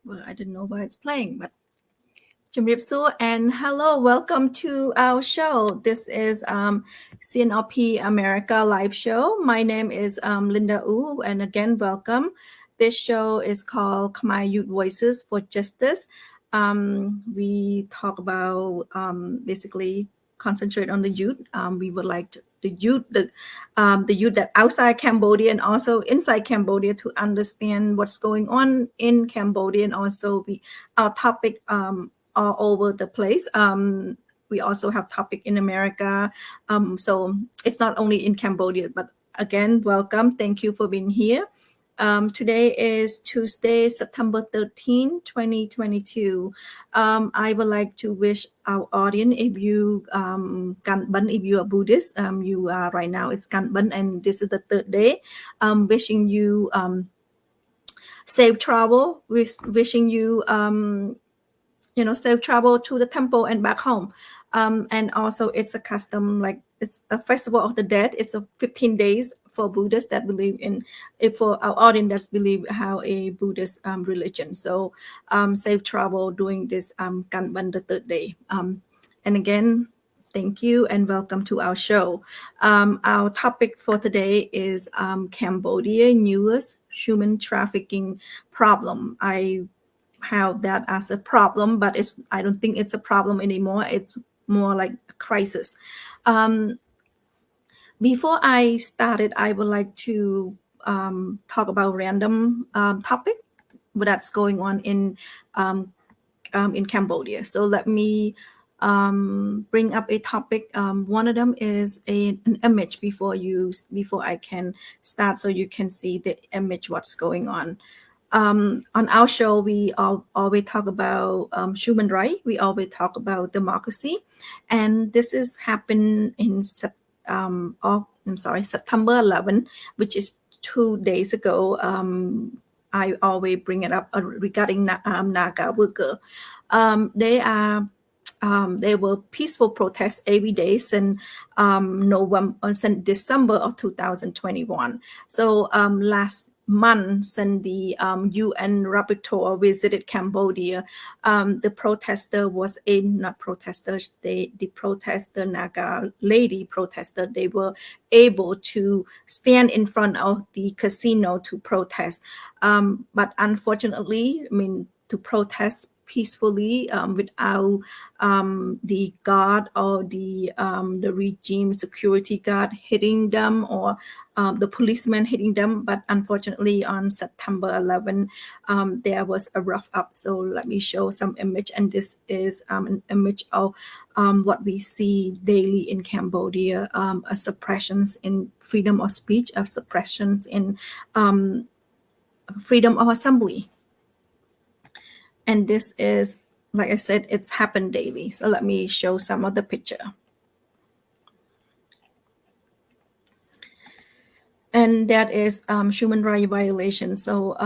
Well, I didn't know why it's playing, but Jimripsu and hello, welcome to our show. This is CNRP America live show. My name is Linda Wu, and again, welcome. This show is called Khmer Youth Voices for Justice. We talk about basically concentrate on the youth. We would like the youth that outside Cambodia and also inside Cambodia to understand what's going on in Cambodia, and also our topic all over the place. We also have topic in America. So it's not only in Cambodia, but again, welcome. Thank you for being here. Today is Tuesday, September 13, 2022. I would like to wish our audience, if you if you are Buddhist, you are right now it's Kanban, and this is the third day. Wishing you safe travel. Wishing you safe travel to the temple and back home. And also it's a custom, like it's a festival of the dead. It's a 15 days for Buddhists that believe in it, for our audience that believe how a Buddhist religion. So safe travel during this Kanban, the third day. And again, thank you and welcome to our show. Our topic for today is Cambodia newest human trafficking problem. I have that as a problem, but I don't think it's a problem anymore. It's more like a crisis. Before I started, I would like to talk about random topic that's going on in Cambodia. So let me bring up a topic. One of them is an image before I can start, so you can see the image, what's going on. On our show, we always talk about human rights. We always talk about democracy, and this is happened in September 11, which is 2 days ago. I always bring it up regarding Naga worker. They were peaceful protests every day since since December of 2021. So last month, since the UN rapporteur visited Cambodia, the protester was not protesters. The protester, Naga lady protester, they were able to stand in front of the casino to protest. But unfortunately, to protest peacefully without the guard or the regime security guard hitting them, or the policeman hitting them. But unfortunately, on September 11, there was a rough up. So let me show some image, and this is an image of what we see daily in Cambodia, suppressions in freedom of speech, suppressions in freedom of assembly. And this is, like I said, it's happened daily. So let me show some of the picture. And that is human rights violation. So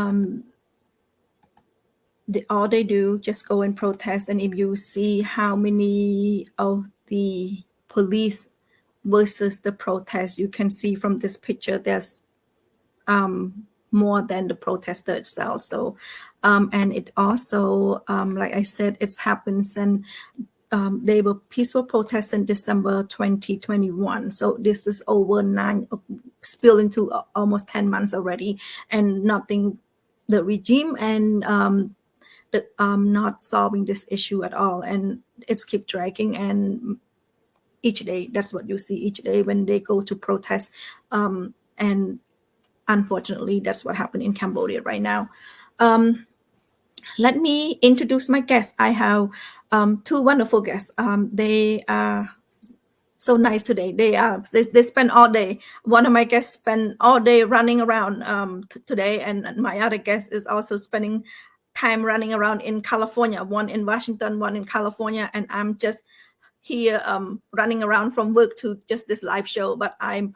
all they do, just go and protest. And if you see how many of the police versus the protest, you can see from this picture, there's more than the protester itself. So, and it also, like I said, it's happens, and they were peaceful protests in December 2021. So this is over spill into almost 10 months already, and nothing, the regime and not solving this issue at all. And it's keep dragging, and each day, that's what you see each day when they go to protest. And unfortunately, that's what happened in Cambodia right now. Let me introduce my guests. I have two wonderful guests. They are so nice today. They spend all day. One of my guests spent all day running around today, and my other guest is also spending time running around in California. One in Washington, one in California, and I'm just here running around from work to just this live show. But I'm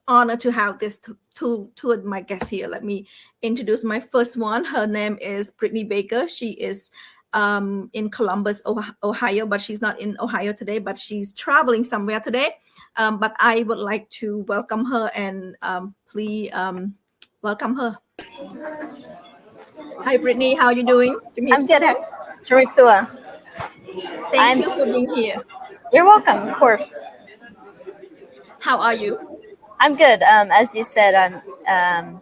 honored to have this two of my guests here. Let me introduce my first one. Her name is Brittany Baker. She is in Columbus, Ohio, but she's not in Ohio today, but she's traveling somewhere today. But I would like to welcome her, and please welcome her. Hi, Brittany. How are you doing? I'm good. Chiripsua. Thank you for being here. You're welcome, of course. How are you? I'm good. As you said, I'm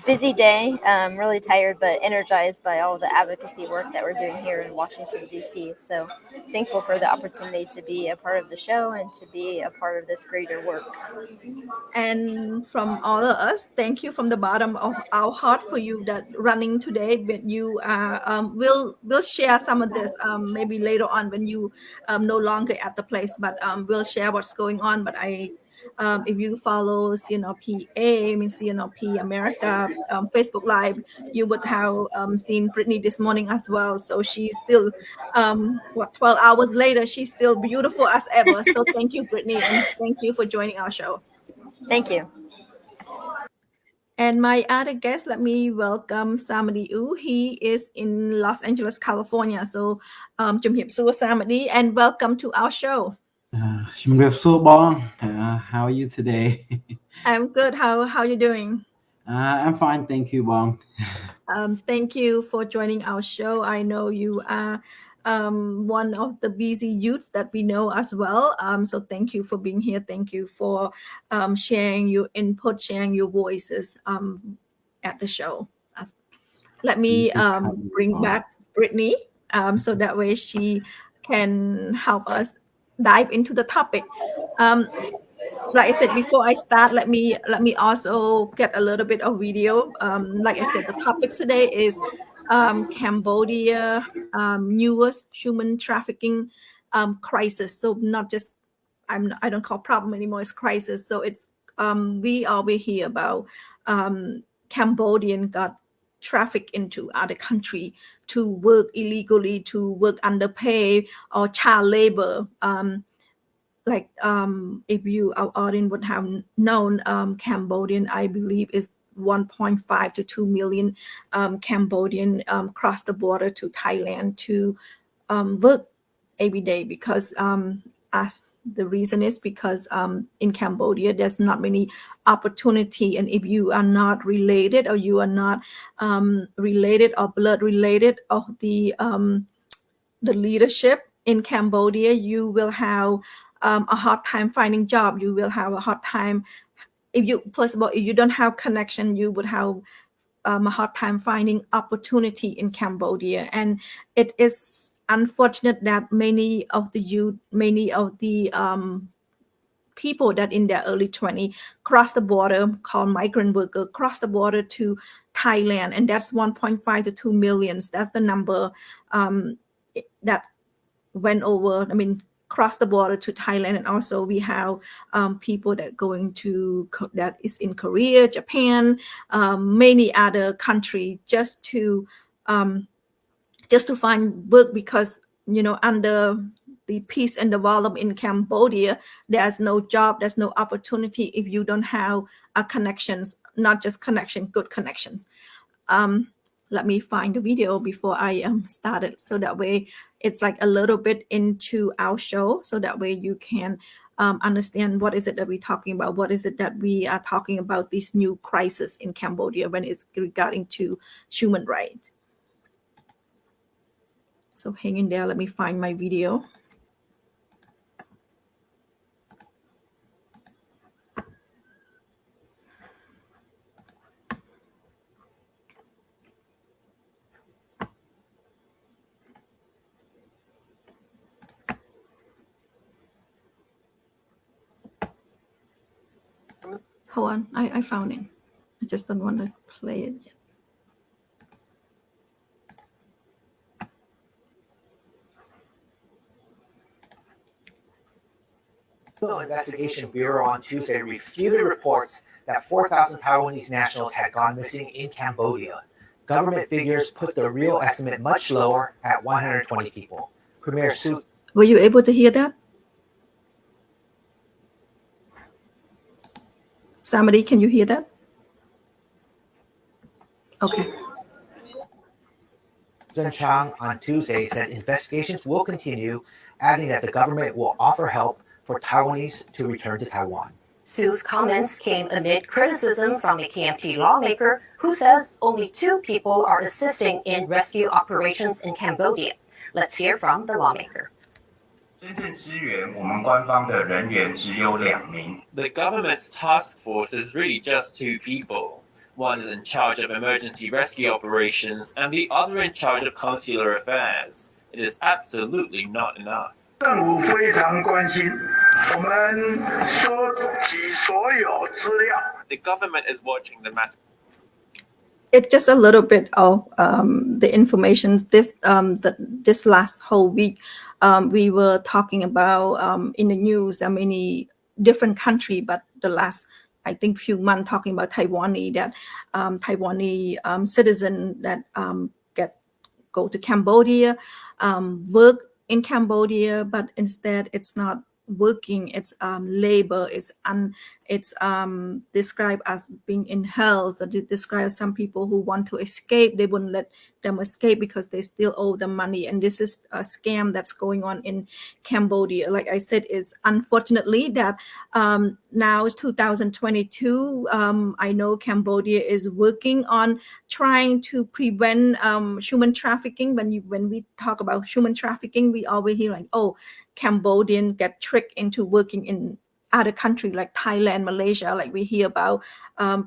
busy day. Really tired, but energized by all the advocacy work that we're doing here in Washington, D.C. So thankful for the opportunity to be a part of the show and to be a part of this greater work. And from all of us, thank you from the bottom of our heart for you that running today. But you we'll share some of this maybe later on when you no longer at the place. But we'll share what's going on. But if you follow CNRP, I mean CNRP America Facebook Live, you would have seen Brittany this morning as well. So she's still 12 hours later, she's still beautiful as ever. So thank you, Brittany, and thank you for joining our show. Thank you. And my other guest, let me welcome Samadi U. He is in Los Angeles, California. So, Chum Hiệp Xua Samadi, and welcome to our show. How are you today? I'm good. How you doing? I'm fine, thank you, Bong. Thank you for joining our show. I know you are one of the busy youths that we know as well. So thank you for being here. Thank you for sharing your input, sharing your voices at the show. Let me bring back Brittany so that way she can help us dive into the topic. Like I said before I start, let me also get a little bit of video. Like I said, the topic today is Cambodia newest human trafficking crisis. So not just I don't call problem anymore. It's crisis. So it's we always hear about Cambodian got trafficked into other country to work illegally, to work underpay or child labor. If you our audience would have known, Cambodian I believe is 1.5 to 2 million Cambodian cross the border to Thailand to work every day because as the reason is because in Cambodia there's not many opportunity, and if you are not related or you are not related or blood related of the leadership in Cambodia, you will have a hard time finding job. You will have a hard time if you first of all if you don't have connection, you would have a hard time finding opportunity in Cambodia. And it is unfortunate that many of the youth, many of the people that in their early 20s cross the border, called migrant worker, cross the border to Thailand, and that's 1.5 to 2 millions. That's the number that went over, cross the border to Thailand. And also we have people that going to that is in Korea, Japan, many other countries just to find work because under the peace and development in Cambodia, there's no job, there's no opportunity if you don't have connections, not just connection, good connections. Let me find the video before I started, so that way it's like a little bit into our show, so that way you can understand what is it that we're talking about, what is it that we are talking about, this new crisis in Cambodia when it's regarding to human rights. So hang in there, let me find my video. Hold on, I found it. I just don't want to play it yet. National Investigation Bureau on Tuesday refuted reports that 4,000 Taiwanese nationals had gone missing in Cambodia. Government figures put the real estimate much lower at 120 people. Premier Su. Were you able to hear that? Somebody, can you hear that? Okay. President Chang on Tuesday said investigations will continue, adding that the government will offer help for Taiwanese to return to Taiwan. Sue's comments came amid criticism from a KMT lawmaker who says only 2 people are assisting in rescue operations in Cambodia. Let's hear from the lawmaker. The government's task force is really just 2 people. One is in charge of emergency rescue operations and the other in charge of consular affairs. It is absolutely not enough. 政府非常关心，我们收集所有资料。 The government is watching the mass. It's just a little bit of the information. This last whole week, we were talking about in the news. Many different country, but the last, I think, few months talking about Taiwanese that Taiwanese citizen that go to Cambodia, work in Cambodia, but instead it's not working. It's labor. It's described as being in hell. So it describes some people who want to escape. They wouldn't let them escape because they still owe them money. And this is a scam that's going on in Cambodia. Like I said, it's unfortunately that now it's 2022. I know Cambodia is working on trying to prevent human trafficking. When we talk about human trafficking, we always hear like, oh, Cambodian get tricked into working in other countries like Thailand, Malaysia. Like we hear about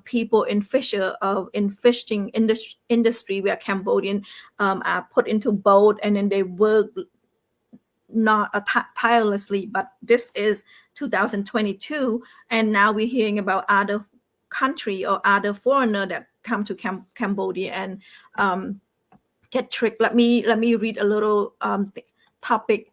people in fishing industry where Cambodian are put into boat and then they work not tirelessly. But this is 2022, and now we're hearing about other country or other foreigner that come to Cambodia and get tricked. Let me read a little topic.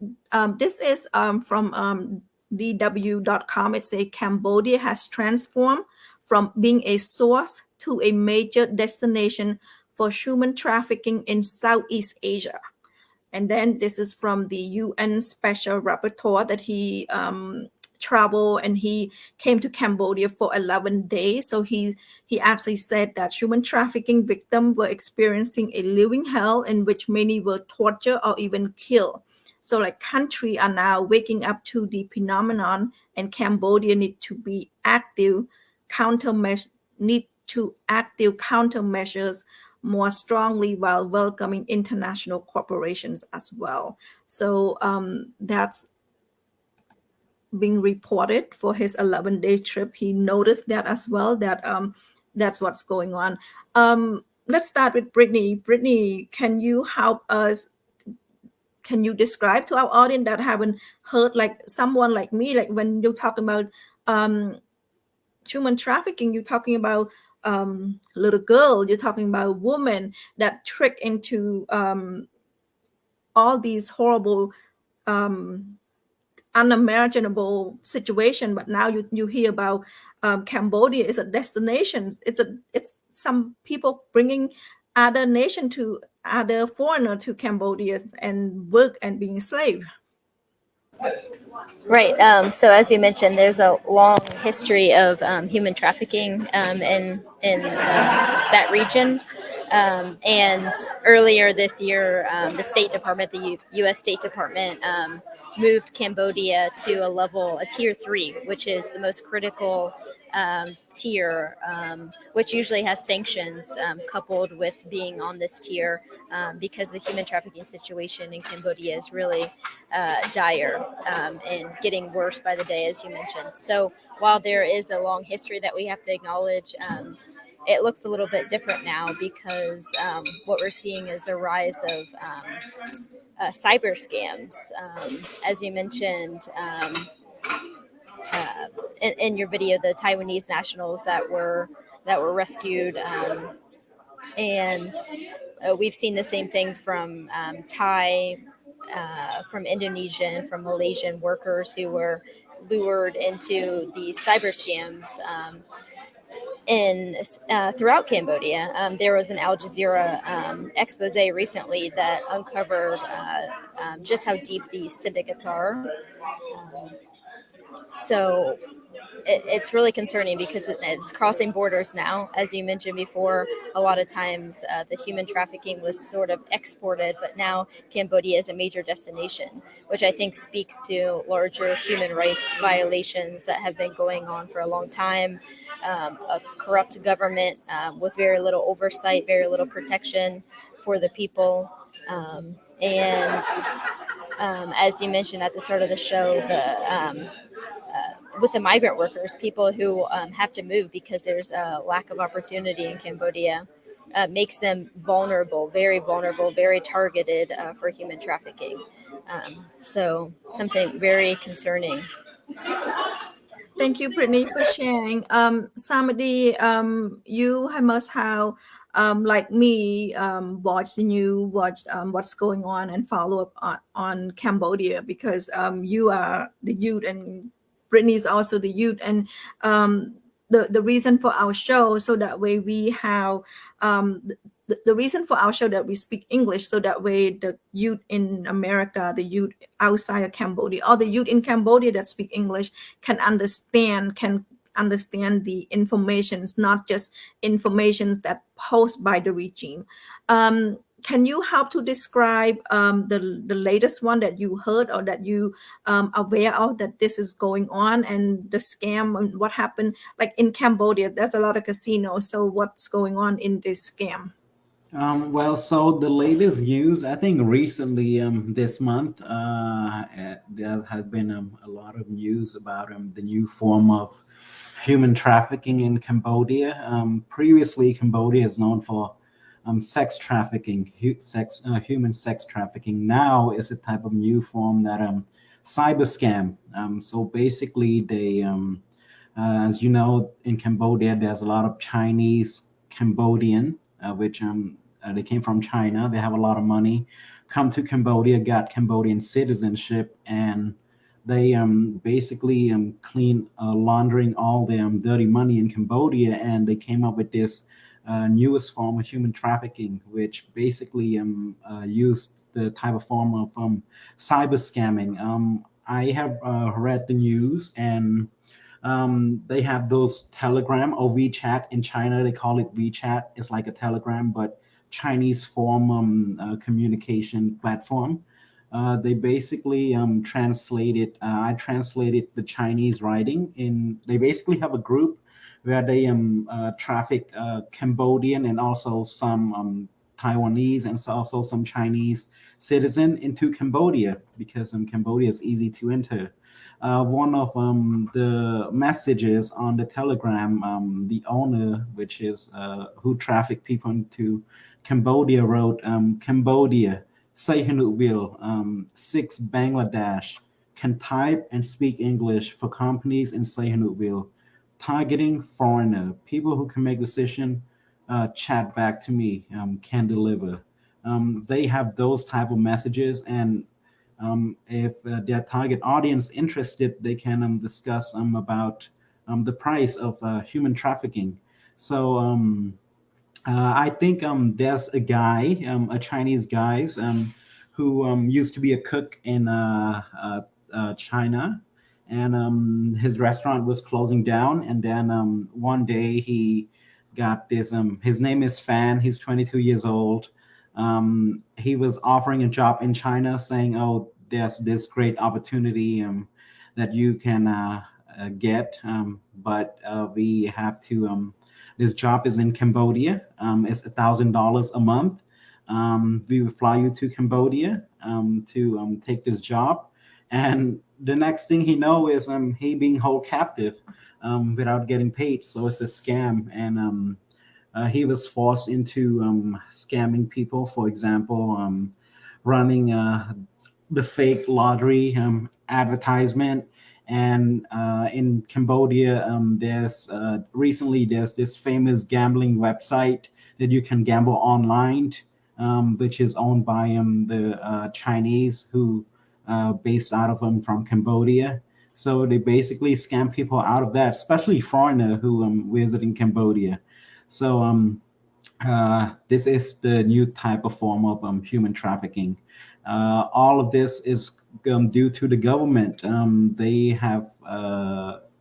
This is from DW.com. It says Cambodia has transformed from being a source to a major destination for human trafficking in Southeast Asia. And then this is from the UN Special Rapporteur that he traveled and he came to Cambodia for 11 days. So he actually said that human trafficking victims were experiencing a living hell in which many were tortured or even killed. So like country are now waking up to the phenomenon, and Cambodia need to be active countermeasures more strongly while welcoming international corporations as well. So that's being reported for his 11-day trip. He noticed that as well, that that's what's going on. Let's start with Brittany. Brittany, can you help us? Can you describe to our audience that haven't heard, like someone like me, like when you talk about human trafficking, you're talking about little girl, you're talking about woman that trick into all these horrible unimaginable situation. But now you hear about Cambodia is a destination. It's some people bringing other nation to other foreigner to Cambodia and work and being a slave. Right. So as you mentioned, there's a long history of human trafficking in that region. And earlier this year, the State Department, the U.S. State Department, moved Cambodia to a tier 3, which is the most critical tier, which usually has sanctions coupled with being on this tier, because the human trafficking situation in Cambodia is really dire and getting worse by the day, as you mentioned. So while there is a long history that we have to acknowledge, it looks a little bit different now because what we're seeing is a rise of cyber scams. As you mentioned in your video, the Taiwanese nationals that were rescued, and we've seen the same thing from Thai, from Indonesian, from Malaysian workers who were lured into the cyber scams throughout Cambodia. There was an Al Jazeera expose recently that uncovered just how deep these syndicates are. So it's really concerning because it's crossing borders now. As you mentioned before, a lot of times the human trafficking was sort of exported, but now Cambodia is a major destination, which I think speaks to larger human rights violations that have been going on for a long time. A corrupt government with very little oversight, very little protection for the people. And as you mentioned at the start of the show, with the migrant workers, people who have to move because there's a lack of opportunity in Cambodia, makes them vulnerable, very targeted for human trafficking. So something very concerning. Thank you, Brittany, for sharing. Samadi, you must have, like me, watched the news, watched what's going on, and follow up on Cambodia because you are the youth, and Brittany is also the youth, and the reason for our show, so that way we have the reason for our show that we speak English, so that way the youth in America, the youth outside of Cambodia, or the youth in Cambodia that speak English can understand the informations, not just informations that posed by the regime. Can you help to describe the latest one that you heard or that you aware of that this is going on, and the scam and what happened? Like in Cambodia, there's a lot of casinos. So what's going on in this scam? Well, so the latest news, I think recently, this month, there has been a lot of news about the new form of human trafficking in Cambodia. Previously, Cambodia is known for sex trafficking, human sex trafficking. Now is a type of new form that cyber scam. So basically, they, as you know, in Cambodia, there's a lot of Chinese Cambodian, which they came from China. They have a lot of money, come to Cambodia, got Cambodian citizenship, and they basically clean laundering all the dirty money in Cambodia, and they came up with this newest form of human trafficking, which basically used the type of form of cyber scamming. I have read the news, and they have those Telegram or WeChat in China. They call it WeChat. It's like a Telegram, but Chinese form communication platform. They basically translated. I translated the Chinese writing in. They basically have a group where they traffic Cambodian and also some Taiwanese and also some Chinese citizen into Cambodia, because Cambodia is easy to enter. One of the messages on the Telegram, the owner, which is who trafficked people into Cambodia, wrote, Cambodia, Sihanoukville, 6 Bangladesh, can type and speak English for companies in Sihanoukville, targeting foreigner, people who can make decision, chat back to me, can deliver. They have those type of messages, and if their target audience interested, they can discuss about the price of human trafficking. So I think there's a guy, a Chinese guy, who used to be a cook in China, and his restaurant was closing down. And then one day he got this. His name is Fan. He's 22 years old. He was offering a job in China, saying, "Oh, there's this great opportunity that you can get, but we have to." This job is in Cambodia. It's $1,000 a month. We will fly you to Cambodia to take this job, and the next thing he know is he being held captive without getting paid. So it's a scam, and he was forced into scamming people. For example, running the fake lottery advertisement. And in Cambodia, there's this famous gambling website that you can gamble online, which is owned by the Chinese who based out of from Cambodia. So they basically scam people out of that, especially foreigner who visiting Cambodia. So this is the new type of form of human trafficking. All of this is due to the government. They have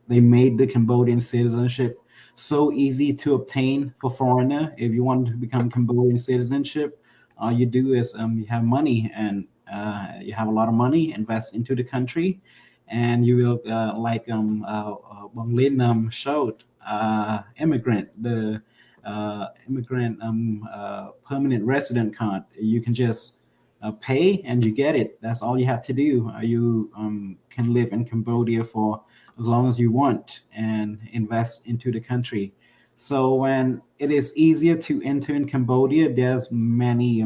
they made the Cambodian citizenship so easy to obtain for foreigner. If you want to become Cambodian citizenship, all you do is you have money and you have a lot of money, invest into the country, and you will Bang Lin showed immigrant the immigrant permanent resident card. You can just pay and you get it. That's all you have to do. You can live in Cambodia for as long as you want and invest into the country. So when it is easier to enter in Cambodia, there's many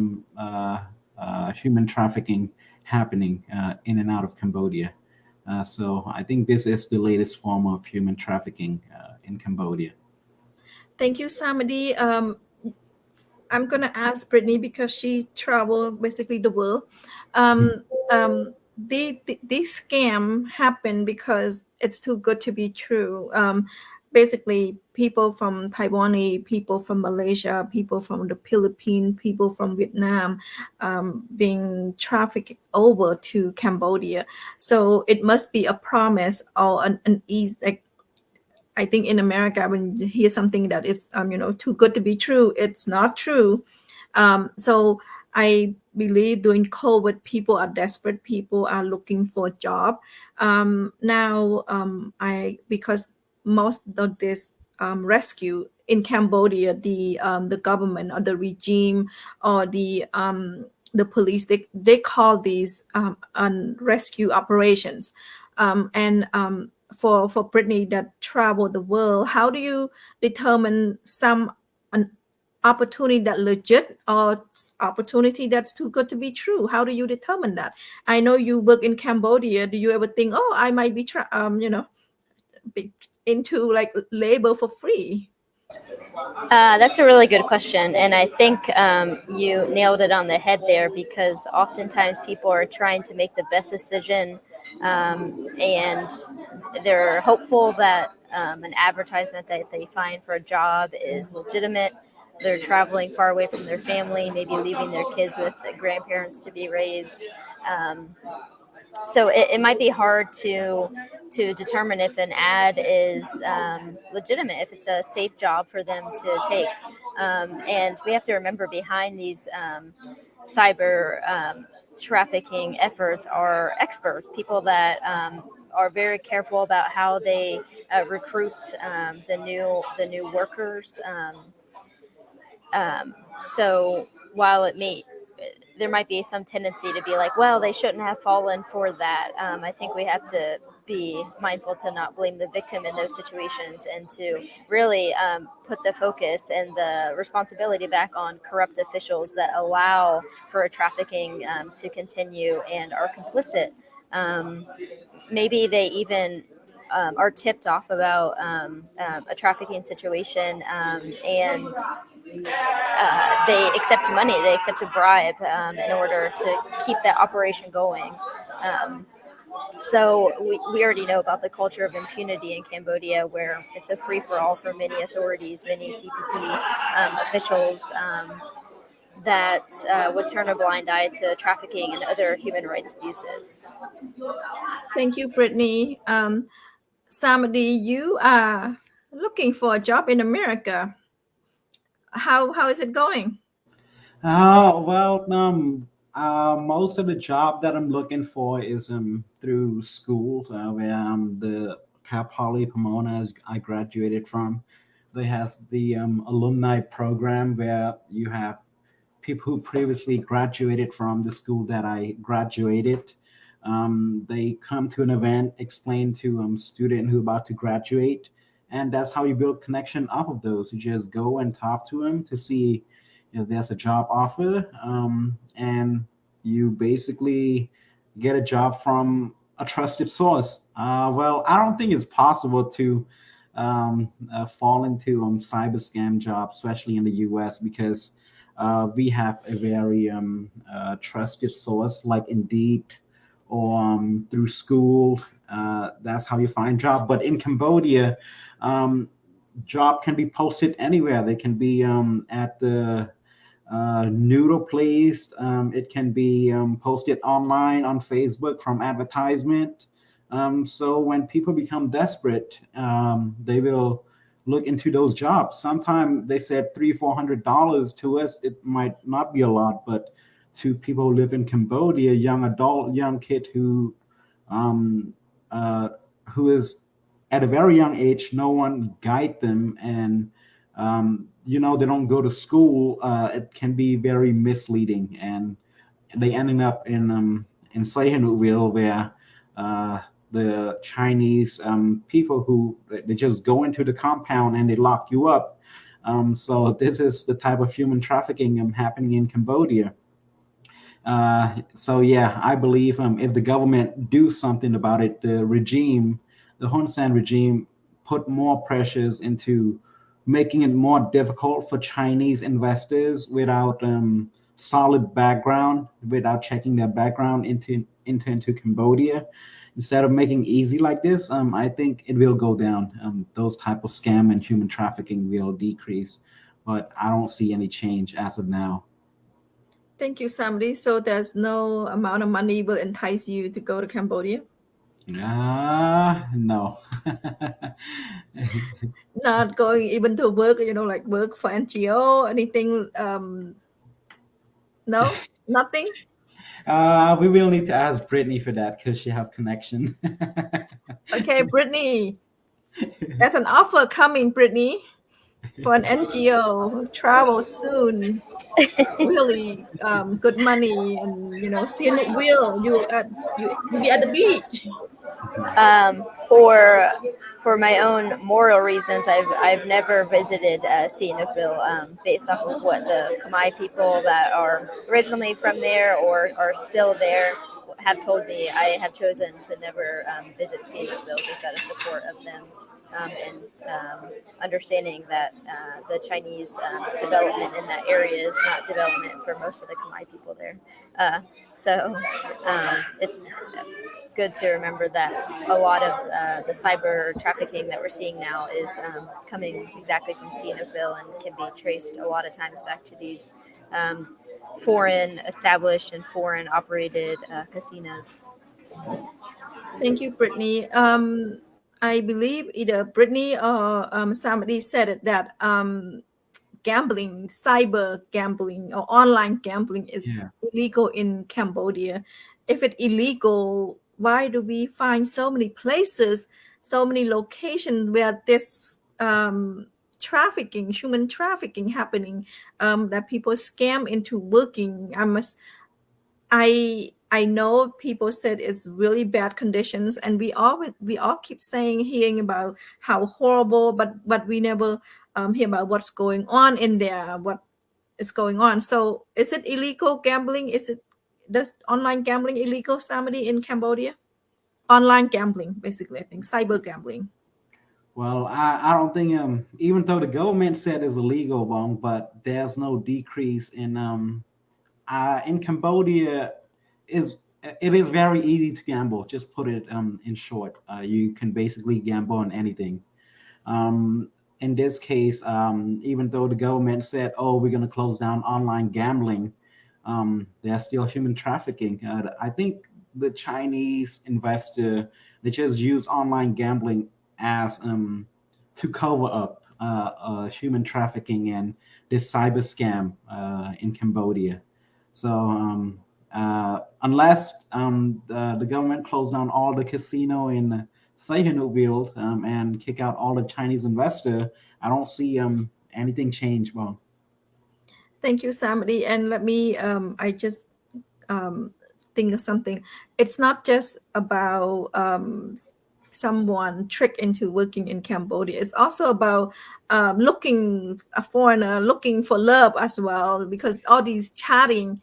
human trafficking happening in and out of Cambodia. So I think this is the latest form of human trafficking in Cambodia. Thank you, Samadi. I'm gonna ask Brittany because she traveled basically the world. This scam happened because it's too good to be true. Basically, people from Taiwan, people from Malaysia, people from the Philippines, people from Vietnam, being trafficked over to Cambodia. So it must be a promise or an ease. Like, I think in America, when you hear something that is, too good to be true, it's not true. So I believe during COVID, people are desperate. People are looking for a job. Now, because most of this rescue in Cambodia, the government or the regime or the police, they call these rescue operations. For Brittany that travel the world, how do you determine an opportunity that legit or opportunity that's too good to be true? How do you determine that? I know you work in Cambodia. Do you ever think, oh, I might be be into like labor for free? That's a really good question, and I think you nailed it on the head there, because oftentimes people are trying to make the best decision, and they're hopeful that an advertisement that they find for a job is legitimate. They're traveling far away from their family, maybe leaving their kids with the grandparents to be raised. So it might be hard to determine if an ad is legitimate, if it's a safe job for them to take. And we have to remember, behind these cyber trafficking efforts are experts, people that are very careful about how they recruit the new workers. So while there might be some tendency to be like, well, they shouldn't have fallen for that. I think we have to be mindful to not blame the victim in those situations, and to really put the focus and the responsibility back on corrupt officials that allow for trafficking to continue and are complicit. Maybe they even are tipped off about a trafficking situation, and they accept money, they accept a bribe in order to keep that operation going. So we already know about the culture of impunity in Cambodia, where it's a free-for-all for many authorities, many CPP officials that would turn a blind eye to trafficking and other human rights abuses. Thank you, Brittany. Samadi, you are looking for a job in America. How is it going? Most of the job that I'm looking for is through school, where the Cal Poly Pomona I graduated from. They has the alumni program where you have people who previously graduated from the school that I graduated. They come to an event, explain to student who about to graduate, and that's how you build connection off of those. You just go and talk to them to see if there's a job offer, and you basically get a job from a trusted source. I don't think it's possible to fall into cyber scam jobs, especially in the US, because we have a very trusted source like Indeed or through school. That's how you find job. But in Cambodia, job can be posted anywhere. They can be at the noodle place. It can be posted online on Facebook from advertisement. So when people become desperate, they will look into those jobs. Sometimes they said $300-400 to us. It might not be a lot, but to people who live in Cambodia, young adult, young kid um, uh, who is at a very young age, no one guide them, and they don't go to school. It can be very misleading, and they ending up in Sihanoukville, where uh, the Chinese people who they just go into the compound and they lock you up. So this is the type of human trafficking happening in Cambodia. So yeah, I believe if the government do something about it, the Hun Sen regime, put more pressures into making it more difficult for Chinese investors without solid background, without checking their background into Cambodia. Instead of making easy like this, I think it will go down. Those type of scam and human trafficking will decrease, but I don't see any change as of now. Thank you, Samdi. So there's no amount of money will entice you to go to Cambodia? No. Not going even to work, like work for NGO, anything? No, nothing. We will need to ask Brittany for that because she have connection. Okay, Brittany, there's an offer coming, Brittany, for an NGO. Travel soon. Really good money, and scenic wheel. You be at the beach. For my own moral reasons, I've never visited CNRP, based off of what the Khmer people that are originally from there or are still there have told me. I have chosen to never visit CNRP just out of support of them. And understanding that the Chinese development in that area is not development for most of the Khmer people there. So it's good to remember that a lot of the cyber trafficking that we're seeing now is coming exactly from CNRP and can be traced a lot of times back to these foreign established and foreign operated casinos. Thank you, Brittany. I believe either Brittany or somebody said it that gambling, cyber gambling, or online gambling is Yeah. illegal in Cambodia. If it's illegal, why do we find so many places, so many locations where this trafficking, human trafficking happening, that people scam into working? I know people said it's really bad conditions, and we all keep hearing about how horrible, but we never hear about what's going on in there, what is going on. So is it illegal gambling? Does online gambling illegal, somebody in Cambodia? Online gambling, basically, I think cyber gambling. Well, I don't think even though the government said it's illegal, Bong, but there's no decrease in Cambodia. Is It is very easy to gamble. Just put it in short. You can basically gamble on anything. In this case, even though the government said, "Oh, we're going to close down online gambling," there's still human trafficking. I think the Chinese investor, they just use online gambling as to cover up human trafficking and this cyber scam in Cambodia. So unless the government closed down all the casino in Sihanoukville and kick out all the Chinese investor, I don't see anything change. Well, Thank you, Samdi. And let me, I just think of something. It's not just about someone tricked into working in Cambodia. It's also about a foreigner looking for love as well, because all these chatting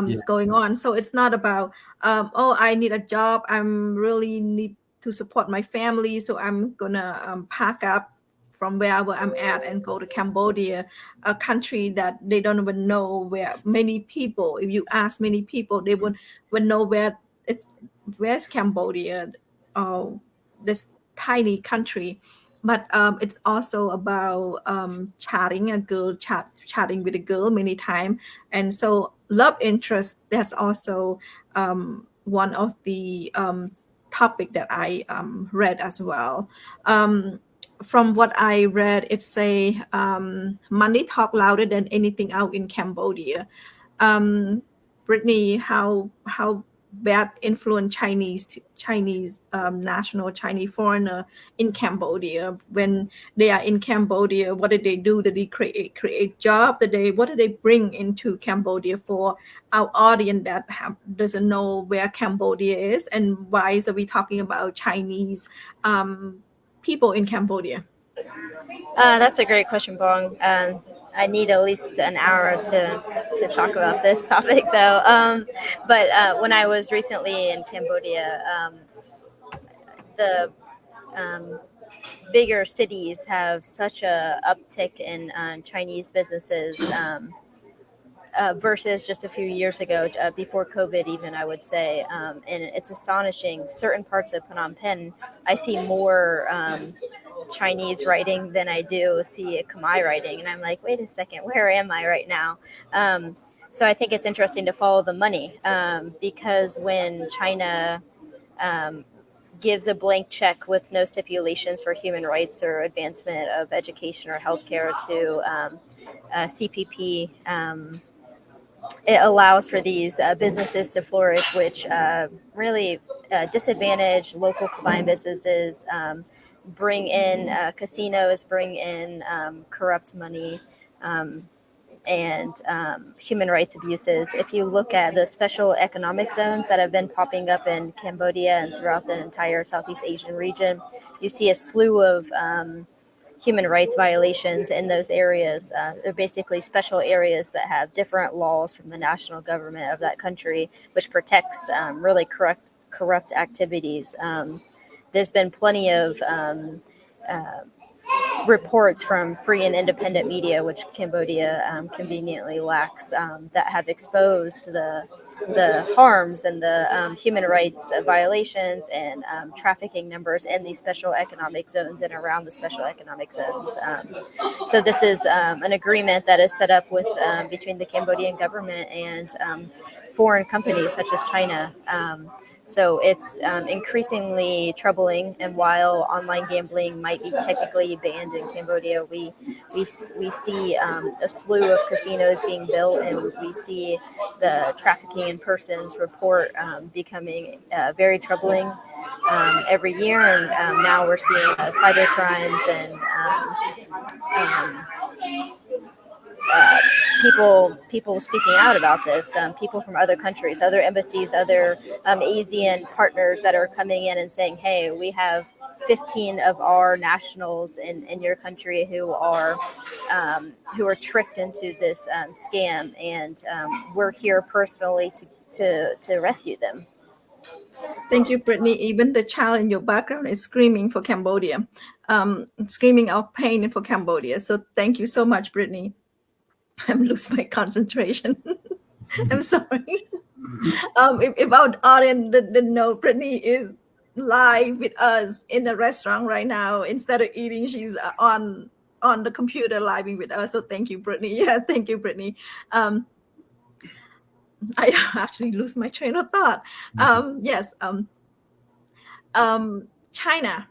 is going on. So it's not about, oh, I need a job. I'm really need to support my family. So I'm going to pack up from wherever I'm at and go to Cambodia, a country that they don't even know, where many people, if you ask many people, they would know where's Cambodia, this tiny country. But it's also about chatting chatting with a girl many times. And so love interest, that's also one of the topic that I read as well. From what I read, it say money talk louder than anything out in Cambodia. Brittany, how bad influence Chinese national Chinese foreigner in Cambodia? When they are in Cambodia, what do they do? Do they create job? What do they bring into Cambodia for our audience that doesn't know where Cambodia is, and why is we talking about Chinese people in Cambodia? That's a great question, Bong. I need at least an hour to talk about this topic, though. But when I was recently in Cambodia, the bigger cities have such a uptick in Chinese businesses versus just a few years ago, before COVID, even, I would say. And it's astonishing. Certain parts of Phnom Penh, I see more Chinese writing than I do see Khmer writing. And I'm like, wait a second, where am I right now? So I think it's interesting to follow the money, because when China gives a blank check with no stipulations for human rights or advancement of education or healthcare to CPP, it allows for these businesses to flourish, which really disadvantage local Khmer businesses, bring in casinos, bring in corrupt money, and human rights abuses. If you look at the special economic zones that have been popping up in Cambodia and throughout the entire Southeast Asian region, you see a slew of human rights violations in those areas. They're basically special areas that have different laws from the national government of that country, which protects really corrupt activities. There's been plenty of reports from free and independent media, which Cambodia conveniently lacks, that have exposed the harms and the human rights violations and trafficking numbers in these special economic zones and around the special economic zones. So this is an agreement that is set up with between the Cambodian government and foreign companies such as China. So it's increasingly troubling. And while online gambling might be technically banned in Cambodia, we see a slew of casinos being built, and we see the trafficking in persons report becoming very troubling every year. And now we're seeing cyber crimes and people speaking out about this, people from other countries, other embassies, other ASEAN partners that are coming in and saying, hey, we have 15 of our nationals in your country who are tricked into this scam, and we're here personally to rescue them. Thank you, Brittany. Even the child in your background is screaming for Cambodia, screaming out pain for Cambodia. So thank you so much, Brittany. I'm losing my concentration. I'm sorry. If our audience didn't know, Brittany is live with us in the restaurant right now. Instead of eating, she's on the computer live with us. So thank you, Brittany. Yeah, thank you, Brittany. I actually lose my train of thought. Yes. China.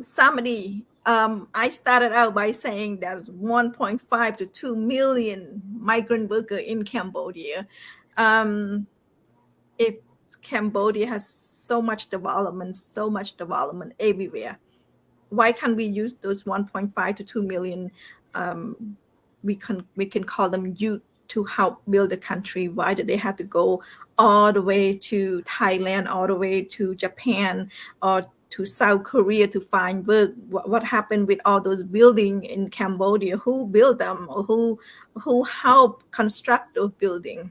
Somebody, I started out by saying there's 1.5 to 2 million migrant workers in Cambodia. If Cambodia has so much development everywhere, why can't we use those 1.5 to 2 million? We can call them youth to help build the country. Why do they have to go all the way to Thailand, all the way to Japan, or to South Korea to find work? What happened with all those buildings in Cambodia? Who built them? Or who helped construct those buildings?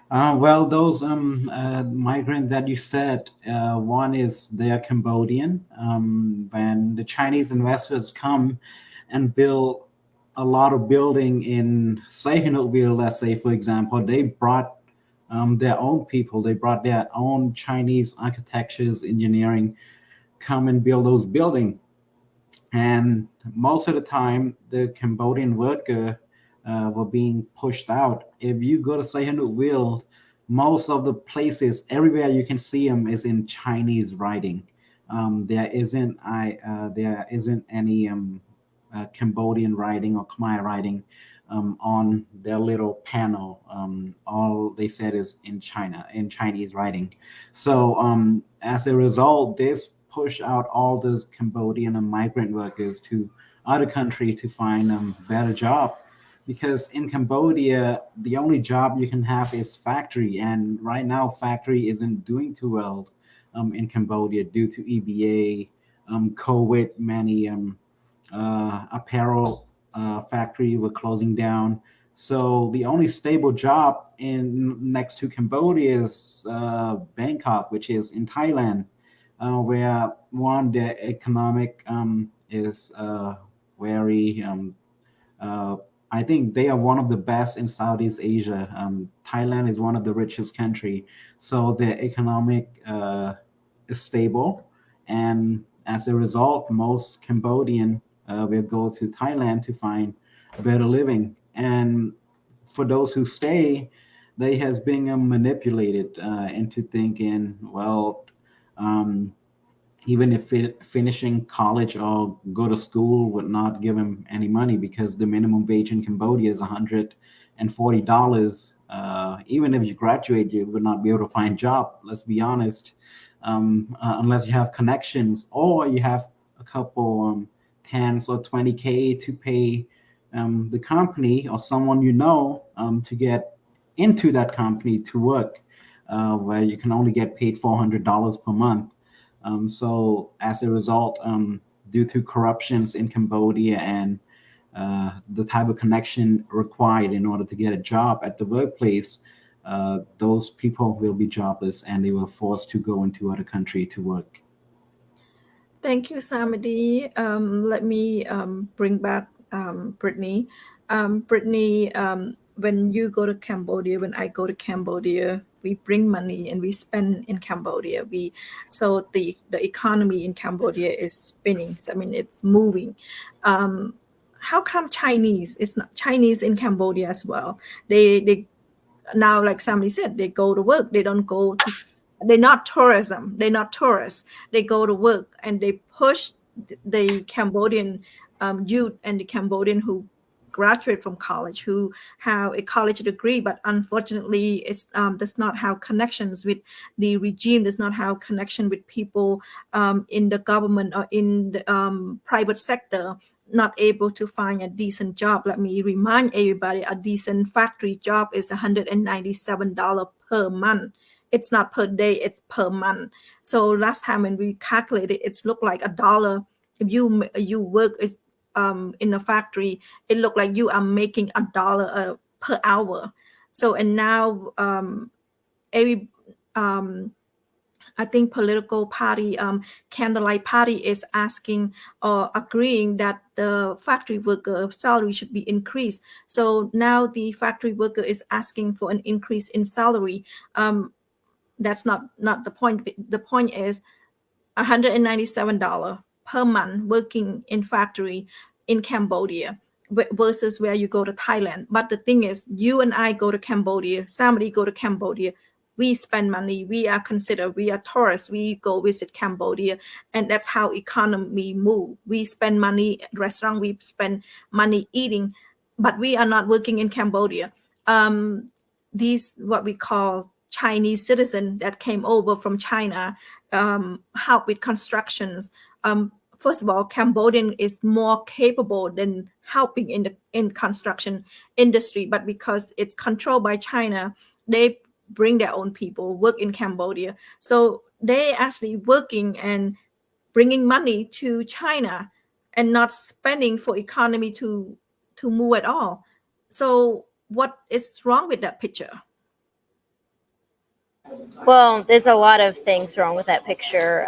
Well, those migrants that you said, one is they are Cambodian. When the Chinese investors come and build a lot of building in Sihanoukville, let's say, for example, they brought their own people. They brought their own Chinese architectures, engineering, come and build those buildings. And most of the time, the Cambodian worker were being pushed out. If you go to Sihanoukville, most of the places, everywhere you can see them is in Chinese writing. There isn't any Cambodian writing or Khmer writing on their little panel. All they said is in Chinese writing. So as a result, this push out all those Cambodian and migrant workers to other country to find better job, because in Cambodia the only job you can have is factory, and right now factory isn't doing too well in Cambodia due to EBA, COVID. Many apparel factory were closing down. So the only stable job in next to Cambodia is Bangkok, which is in Thailand, where one the economic is very. Uh, I think they are one of the best in Southeast Asia. Thailand is one of the richest country, so their economic is stable, and as a result, most Cambodian will go to Thailand to find better living. And for those who stay, they has been manipulated into thinking, well, um, even if finishing college or go to school would not give him any money, because the minimum wage in Cambodia is $140. Even if you graduate, you would not be able to find a job. Let's be honest, unless you have connections or you have a couple tens or 20K to pay the company or someone to get into that company to work, where you can only get paid $400 per month. So as a result, due to corruptions in Cambodia and the type of connection required in order to get a job at the workplace, those people will be jobless and they were forced to go into other country to work. Thank you, Samadi. Let me bring back Brittany. Brittany, when you go to Cambodia, when I go to Cambodia, we bring money and we spend in Cambodia. So the economy in Cambodia is spinning. I mean, it's moving. How come Chinese? It's not Chinese in Cambodia as well. They now, like somebody said, they go to work. They don't go to. They're not tourism. They're not tourists. They go to work and they push the Cambodian youth and the Cambodian who graduate from college, who have a college degree, but unfortunately, it's does not have connections with the regime. Does not have connection with people in the government or in the private sector. Not able to find a decent job. Let me remind everybody, a decent factory job is $197 per month. It's not per day, it's per month. So last time when we calculated, it's looked like $1. If you work in a factory, it looked like you are making $1 per hour. So, and now every I think political party, Candlelight Party, is asking or agreeing that the factory worker salary should be increased. So now the factory worker is asking for an increase in salary. That's not the point. The point is $197 per month working in factory in Cambodia versus where you go to Thailand. But the thing is, you and I go to Cambodia, somebody go to Cambodia, we spend money, we are tourists, we go visit Cambodia, and that's how economy move. We spend money at restaurant, we spend money eating, but we are not working in Cambodia. These what we call Chinese citizen that came over from China, help with constructions. First of all, Cambodian is more capable than helping in construction industry, but because it's controlled by China, they bring their own people work in Cambodia. So they actually working and bringing money to China and not spending for economy to move at all. So what is wrong with that picture? Well, there's a lot of things wrong with that picture.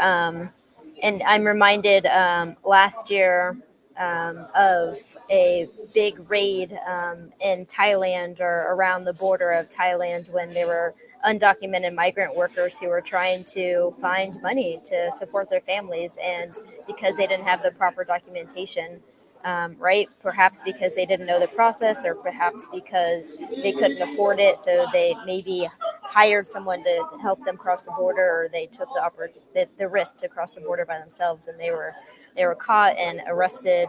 And I'm reminded last year of a big raid in Thailand or around the border of Thailand when there were undocumented migrant workers who were trying to find money to support their families. And because they didn't have the proper documentation, right? Perhaps because they didn't know the process, or perhaps because they couldn't afford it. So they maybe hired someone to help them cross the border, or they took the risk to cross the border by themselves, and they were caught and arrested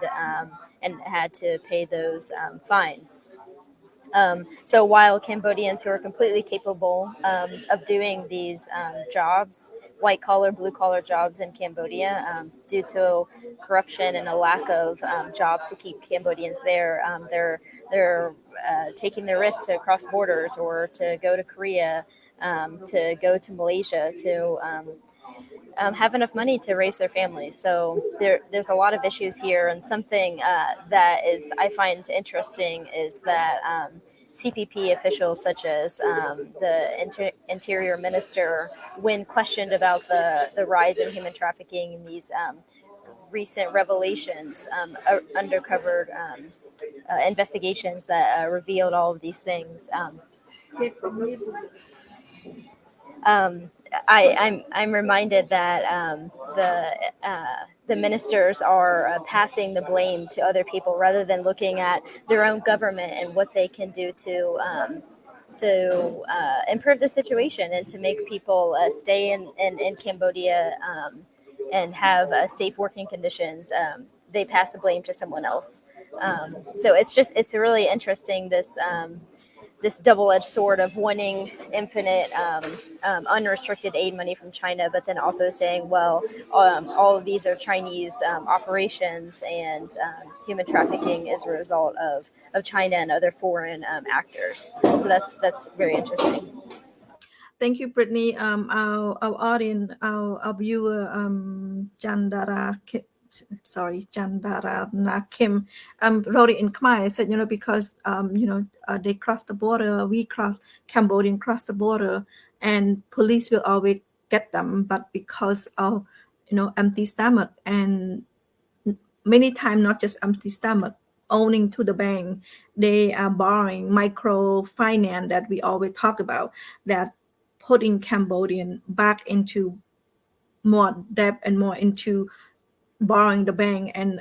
and had to pay those fines. So while Cambodians who are completely capable of doing these jobs, white collar, blue collar jobs in Cambodia, due to corruption and a lack of jobs to keep Cambodians there, they're taking the risk to cross borders or to go to Korea, to go to Malaysia to have enough money to raise their families. So there's a lot of issues here, and something that is I find interesting is that CPP officials such as the Interior Minister, when questioned about the rise in human trafficking and these recent revelations, undercover investigations that revealed all of these things. I'm reminded that the ministers are passing the blame to other people rather than looking at their own government and what they can do to improve the situation and to make people stay in Cambodia and have safe working conditions. They pass the blame to someone else. So it's really interesting, this double-edged sword of wanting infinite, unrestricted aid money from China, but then also saying, well, all of these are Chinese operations, and human trafficking is a result of China and other foreign actors. So that's very interesting. Thank you, Brittany. Our audience, our viewer, Chandara Kim, wrote it in Khmer. Said, because they cross the border, Cambodian cross the border, and police will always get them, but because of empty stomach, and many times not just empty stomach, owning to the bank, they are borrowing microfinance that we always talk about, that putting Cambodian back into more debt and more into borrowing the bank, and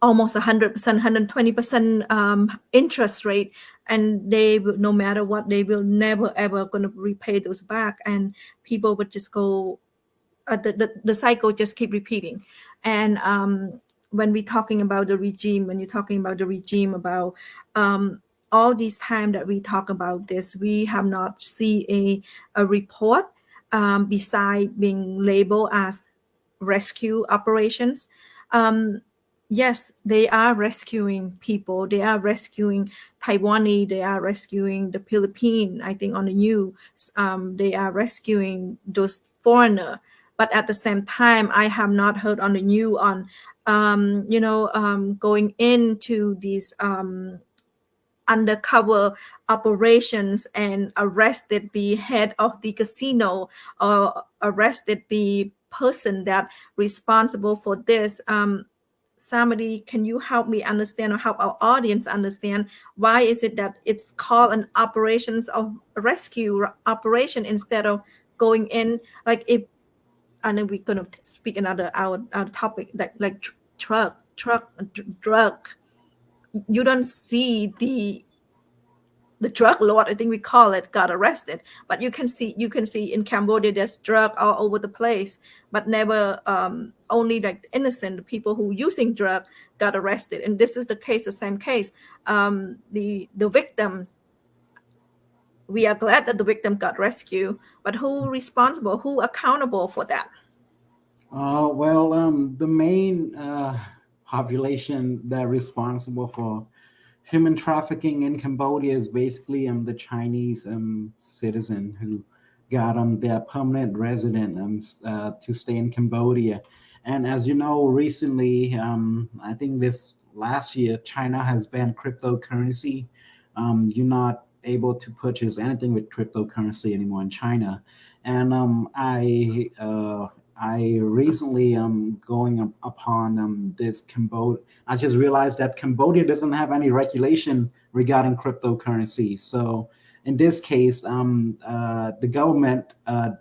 almost 100%, 120% interest rate, and they will, no matter what, they will never ever going to repay those back, and people would just go, the cycle just keep repeating. And when we're talking about the regime, about all these time that we talk about this, we have not seen a report beside being labeled as rescue operations. Yes, they are rescuing people. They are rescuing Taiwanese. They are rescuing the Philippines. I think on the news, they are rescuing those foreigners. But at the same time, I have not heard on the news on, going into these undercover operations and arrested the head of the casino, or arrested the person that responsible for this. Somebody, can you help me understand, or help our audience understand, why is it that it's called an operations of rescue operation instead of going in, like, if, and then we're gonna speak another our topic, like drug. You don't see the drug lord, I think we call it, got arrested, but you can see in Cambodia there's drug all over the place, but never only like innocent people who using drug got arrested. And this is the same case. The victims, we are glad that the victim got rescued, but who responsible, who accountable for that? The main population that are responsible for human trafficking in Cambodia is basically the Chinese citizen who got their permanent resident to stay in Cambodia. And as you know, recently, I think this last year, China has banned cryptocurrency. You're not able to purchase anything with cryptocurrency anymore in China. And I recently going upon this Cambodia. I just realized that Cambodia doesn't have any regulation regarding cryptocurrency. So in this case, the government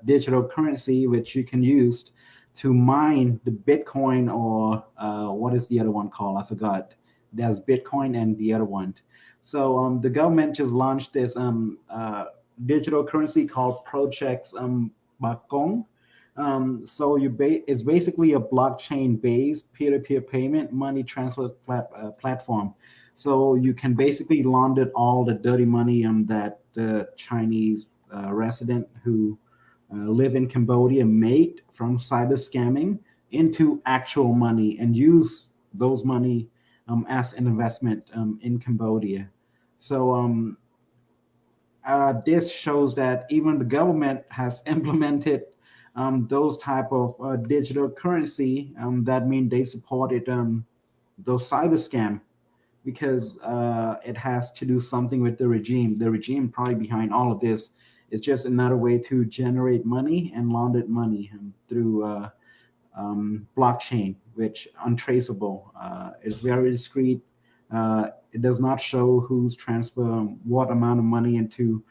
digital currency, which you can use to mine the Bitcoin, or what is the other one called? I forgot. There's Bitcoin and the other one. So the government just launched this digital currency called Project Bakong. So it's basically a blockchain-based peer-to-peer payment money transfer platform. So you can basically launder all the dirty money that the Chinese resident who live in Cambodia made from cyber scamming into actual money and use those money as an investment in Cambodia. So this shows that even the government has implemented those type of digital currency. That means they supported those cyber scam because it has to do something with the regime. The regime probably behind all of this is just another way to generate money and launder money through blockchain, which untraceable. Is very discreet. It does not show who's transfer what amount of money into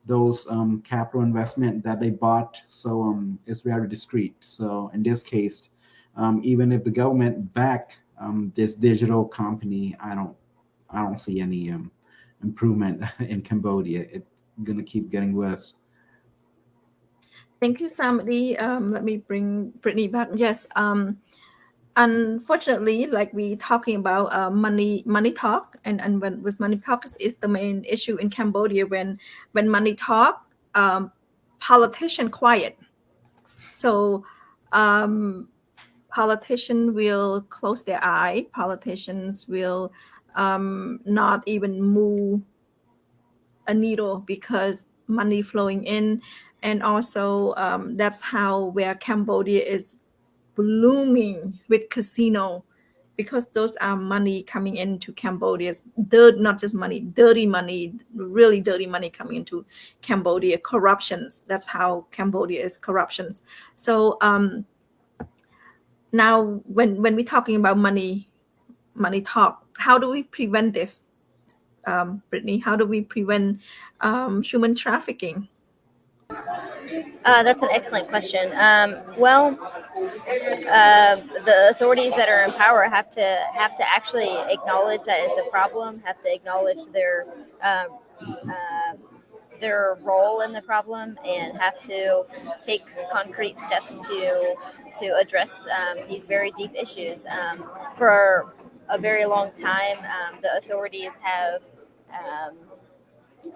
those capital investment that they bought. So it's very discreet. So in this case, even if the government back this digital company, I don't see any improvement in Cambodia. It's gonna keep getting worse. Thank you, Samdi. Let me bring Brittany back. Yes. Unfortunately, like we talking about money talk, and when with money talk is the main issue in Cambodia. When money talk, politician quiet. So politicians will close their eye. Politicians will not even move a needle because money flowing in, and also that's how where Cambodia is blooming with casino, because those are money coming into Cambodia's dirt, not just money, dirty money, really dirty money coming into Cambodia. Corruptions. That's how Cambodia is, corruptions. So now when we're talking about money talk, how do we prevent this? Brittany, how do we prevent human trafficking? That's an excellent question. The authorities that are in power have to actually acknowledge that it's a problem. Have to acknowledge their role in the problem, and have to take concrete steps to address these very deep issues. For a very long time, the authorities have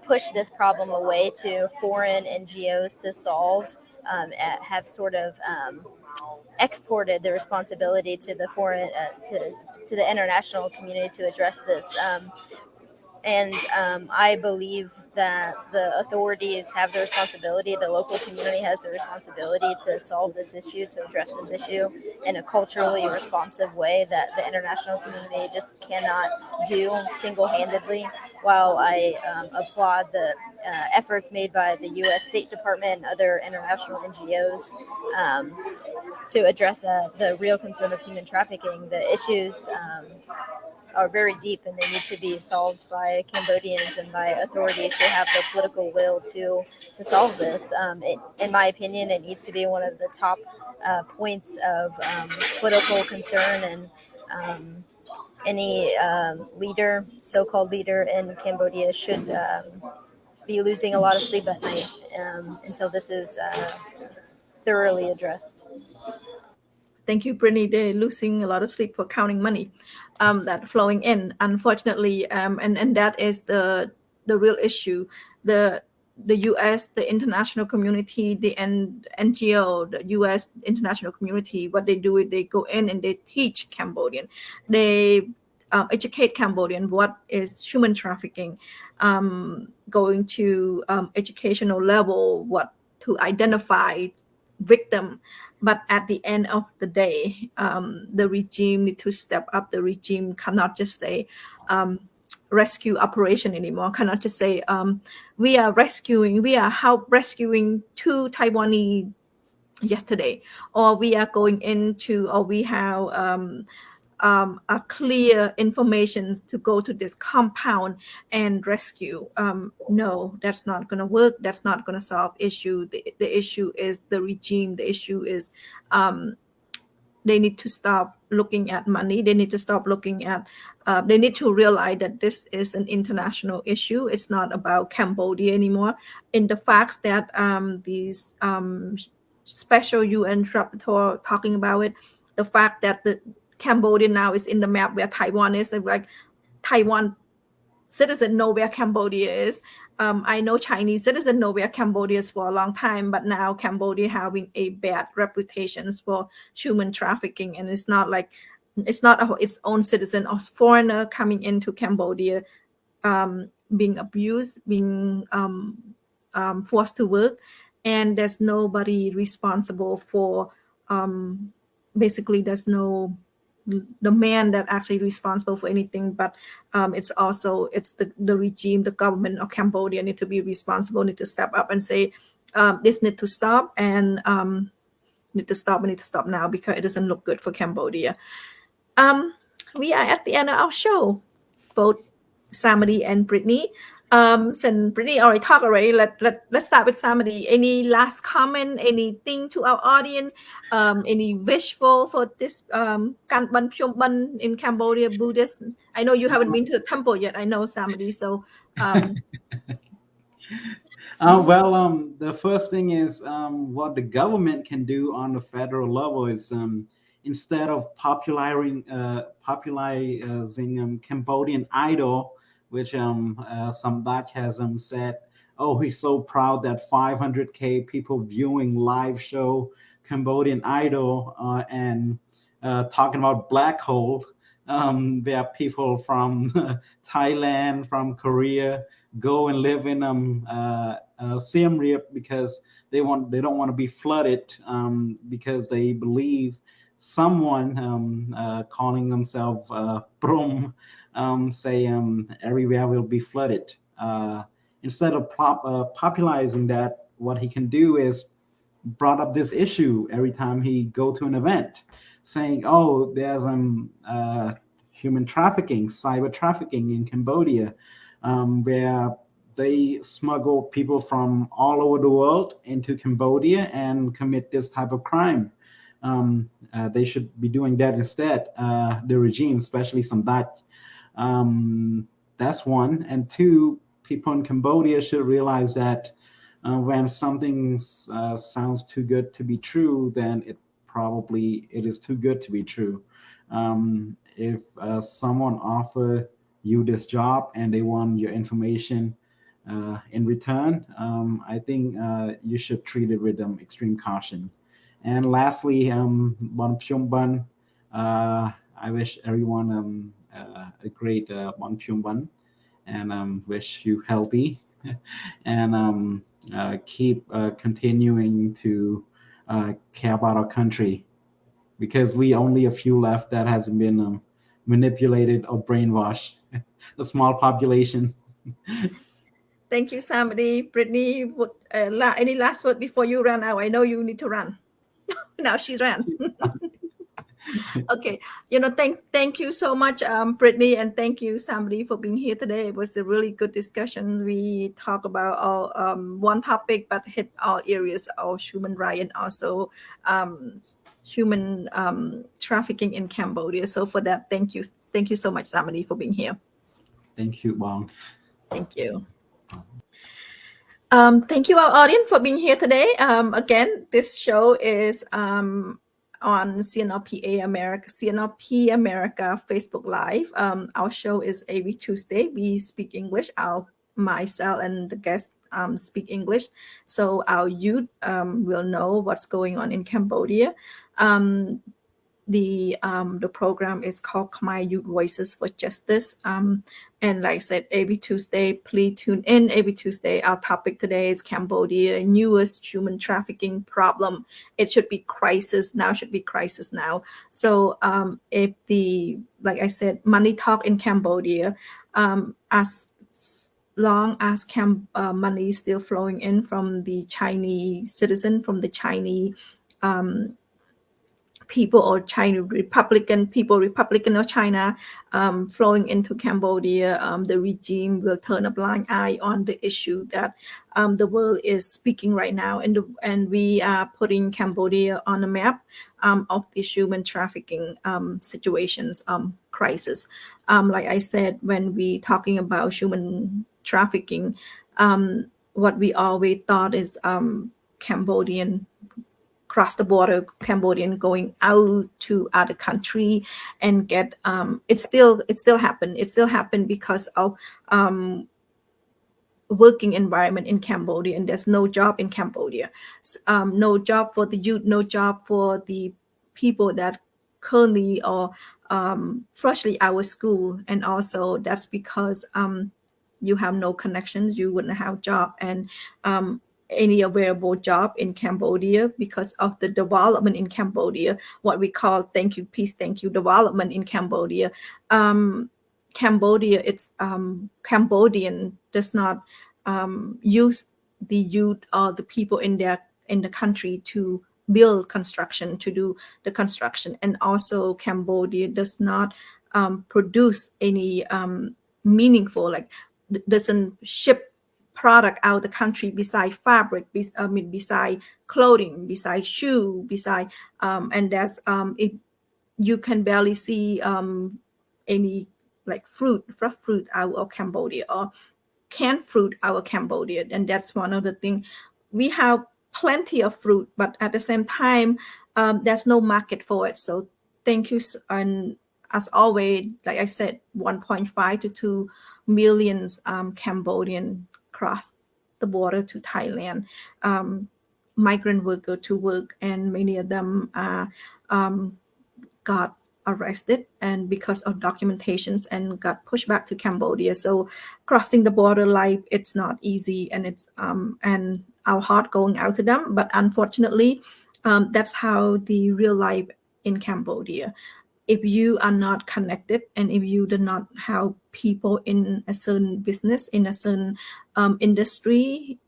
push this problem away to foreign NGOs to solve, have sort of exported the responsibility to the foreign to the international community to address this. And I believe that the authorities have the responsibility, the local community has the responsibility to solve this issue, to address this issue in a culturally responsive way that the international community just cannot do single-handedly. While I applaud the efforts made by the U.S. State Department and other international NGOs to address the real concern of human trafficking, the issues are very deep, and they need to be solved by Cambodians and by authorities who have the political will to solve this. In my opinion, it needs to be one of the top points of political concern, and any leader, so-called leader in Cambodia should be losing a lot of sleep at night until this is thoroughly addressed. Thank you, Brittany. They're losing a lot of sleep for counting money that flowing in, unfortunately, and that is the real issue. The U.S., the international community, the NGO, the U.S. international community, what they do is they go in and they teach Cambodian, they educate Cambodian what is human trafficking, going to educational level, what to identify victim. But at the end of the day, the regime need to step up. The regime cannot just say rescue operation anymore. Cannot just say we are rescuing two Taiwanese yesterday, or we are going into, or we have a clear information to go to this compound and rescue. No, that's not going to work. That's not going to solve issue. The issue is the regime. The issue is they need to stop looking at money. They need to stop looking at, they need to realize that this is an international issue. It's not about Cambodia anymore. In the facts that these special UN rapporteur talking about it, the fact that the Cambodia now is in the map where Taiwan is, like Taiwan citizen know where Cambodia is. I know Chinese citizen know where Cambodia is for a long time, but now Cambodia having a bad reputation for human trafficking, and it's not like it's not its own citizen or foreigner coming into Cambodia, being abused, being forced to work, and there's nobody responsible for. Basically, there's no the man that actually responsible for anything, but it's the regime, the government of Cambodia need to be responsible, need to step up and say this need to stop, and need to stop now, because it doesn't look good for Cambodia. We are at the end of our show, both Samadi and Brittany. Since Brittany already talked already, let's start with Samadi. Any last comment, anything to our audience, any wishful for this Kanban Pyongban in Cambodia, Buddhist? I know you haven't been to the temple yet, I know, Samadi, so the first thing is what the government can do on the federal level is instead of popularizing Cambodian Idol, which Samdak has said, oh, he's so proud that 500K people viewing live show Cambodian Idol, and talking about black hole, where people from Thailand, from Korea go and live in Siem Reap because they don't want to be flooded, because they believe someone calling themselves Prum say everywhere will be flooded. Instead of popularizing that, what he can do is brought up this issue every time he go to an event, saying, oh, there's human trafficking, cyber trafficking in Cambodia, where they smuggle people from all over the world into Cambodia and commit this type of crime. They should be doing that instead, the regime, especially some Dutch. That's one. And two, people in Cambodia should realize that when something sounds too good to be true, then it is too good to be true. If someone offer you this job and they want your information in return, I think you should treat it with extreme caution. And lastly, Bon Pyong Ban, I wish everyone a great Bon Pyong Ban, and wish you healthy and keep continuing to care about our country, because we only a few left that hasn't been manipulated or brainwashed. A small population. thank you, Samadi. Brittany, any last word before you run out? I know you need to run. Now she's ran. Okay, thank you so much, Brittany, and thank you, Samadi, for being here today. It was a really good discussion. We talk about all one topic, but hit all areas of human rights and also human trafficking in Cambodia. So for that, thank you so much, Samadi, for being here. Thank you, Bong. Thank you. Thank you, our audience, for being here today. Again, this show is on CNRP America Facebook Live. Our show is every Tuesday. We speak English. Myself and the guests speak English, so our youth will know what's going on in Cambodia. The program is called Khmer Youth Voices for Justice. And like I said, every Tuesday, please tune in. Every Tuesday, our topic today is Cambodia, newest human trafficking problem. It should be crisis now. So if like I said, money talk in Cambodia, as long as money is still flowing in from the Chinese citizen, from the Chinese people or China Republican of China flowing into Cambodia, the regime will turn a blind eye on the issue that the world is speaking right now, and we are putting Cambodia on the map of the human trafficking situations crisis. Like I said, when we talking about human trafficking, what we always thought is Cambodian cross the border Cambodian going out to other country and get it still happened because of working environment in Cambodia, and there's no job in Cambodia. No job for the youth, no job for the people that currently or freshly out of school, and also that's because you have no connections, you wouldn't have job, and any available job in Cambodia because of the development in Cambodia, what we call thank you, peace, thank you development in Cambodia. Cambodia, it's Cambodian does not use the youth or the people in the country to build construction, to do the construction, and also Cambodia does not produce any meaningful, like doesn't ship product out of the country beside fabric, beside clothing, beside shoe, beside and that's it. You can barely see any like fresh fruit out of Cambodia or canned fruit out of Cambodia, and that's one of the things. We have plenty of fruit, but at the same time, there's no market for it. So thank you, and as always, like I said, 1.5 to 2 millions Cambodian cross the border to Thailand, migrant worker to work, and many of them got arrested and because of documentations and got pushed back to Cambodia. So crossing the border life, it's not easy, and it's and our heart going out to them. But unfortunately, that's how the real life in Cambodia. If you are not connected and if you do not have people in a certain business, in a certain industry,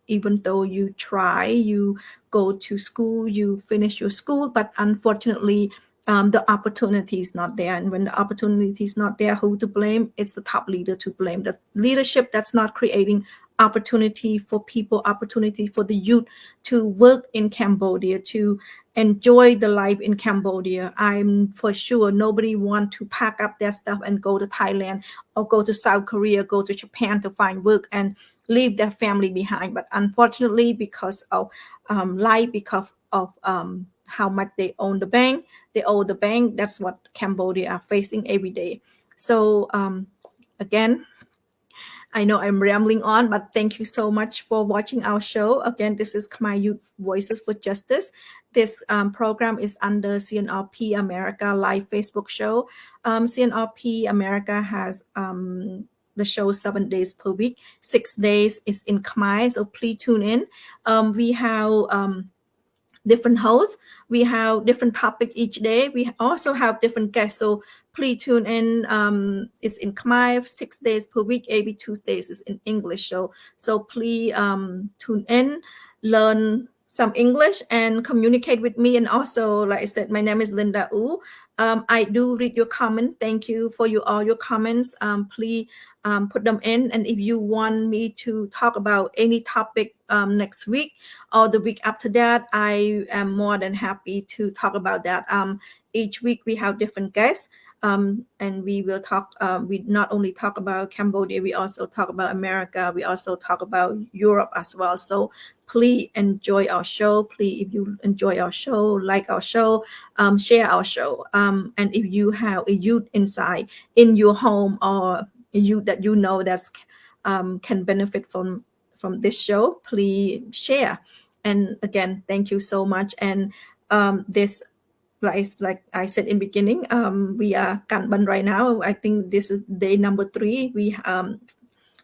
even though you try, you go to school, you finish your school, but unfortunately, the opportunity is not there. And when the opportunity is not there, who to blame? It's the top leader to blame. The leadership that's not creating opportunity for people, opportunity for the youth to work in Cambodia, to enjoy the life in Cambodia. I'm for sure nobody want to pack up their stuff and go to Thailand or go to South Korea, go to Japan to find work and leave their family behind. But unfortunately, because of life, because of how much they owe the bank, that's what Cambodia are facing every day. So again, I know I'm rambling on, but thank you so much for watching our show. Again, this is Khmer Youth Voices for Justice. This program is under CNRP America live Facebook show. CNRP America has the show 7 days per week. 6 days is in Khmer, so please tune in. We have different hosts. We have different topic each day. We also have different guests. So please tune in. It's in Khmer 6 days per week. Every Tuesdays is in English. So please tune in, learn some English and communicate with me. And also, like I said, my name is Linda Wu. I do read your comment. Thank you for all your comments. Please put them in. And if you want me to talk about any topic next week or the week after that, I am more than happy to talk about that. Each week we have different guests. And we will talk, we not only talk about Cambodia, we also talk about America. We also talk about Europe as well. So please enjoy our show. Please, if you enjoy our show, like our show, share our show. And if you have a youth inside in your home or a youth that you know that's can benefit from this show, please share. And again, thank you so much. And this, like I said in beginning, we are Kanban right now. I think this is day number 3. We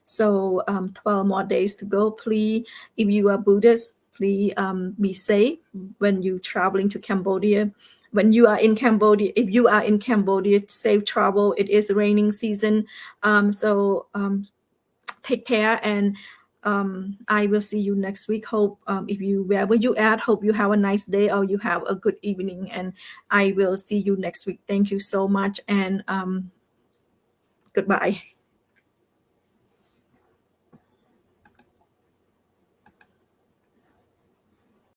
12 more days to go. Please, if you are Buddhist, please be safe when you traveling to Cambodia. When you are in Cambodia, if you are in Cambodia, safe travel. It is raining season, so take care. And I will see you next week. Hope if you wherever you at, hope you have a nice day or you have a good evening. And I will see you next week. Thank you so much and goodbye.